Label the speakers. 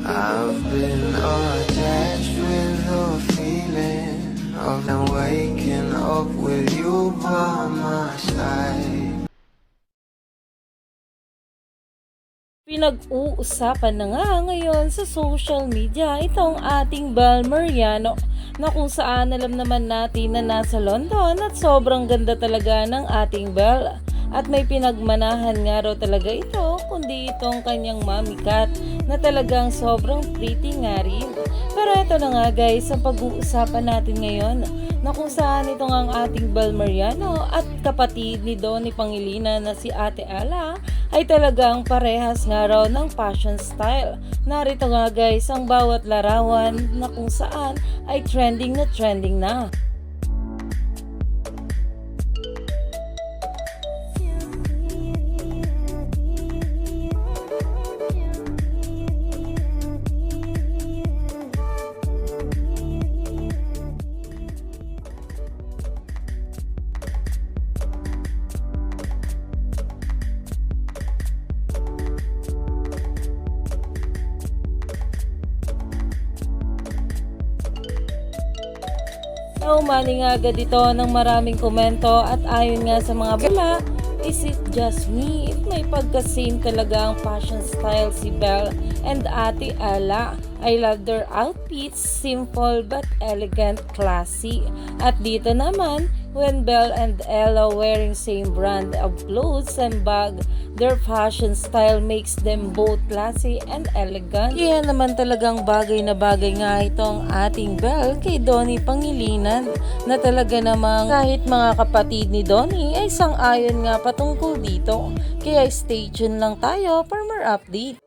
Speaker 1: I've been attached with the feeling of now waking up with you by my side.
Speaker 2: Pinag-uusapan na nga ngayon sa social media itong ating Bel Mariano na kung saan alam naman natin na nasa London at sobrang ganda talaga ng ating Bel. At may pinagmanahan nga raw talaga ito kundi itong kanyang mommy cat na talagang sobrang pretty nga rin. Pero ito na nga guys ang pag-uusapan natin ngayon na kung saan ito nga ang ating Bel Mariano at kapatid ni Donnie Pangilinan na si Ate Ella ay talagang parehas nga raw ng fashion style. Narito nga guys ang bawat larawan na kung saan ay trending na. Naumani nga agad ito ng maraming komento at ayon nga sa mga bala, is it just me? May pagka-same talaga ang fashion style si Bel and Ate Ella. I love their outfits, simple but elegant, classy. At dito naman, when Bel and Ella wearing same brand of clothes and bag, their fashion style makes them both classy and elegant. Kaya naman talagang bagay na bagay nga itong ating Bel kay Donnie Pangilinan na talaga namang kahit mga kapatid ni Donnie ay sang-ayon nga patungkol dito. Kaya stay tuned lang tayo for more update.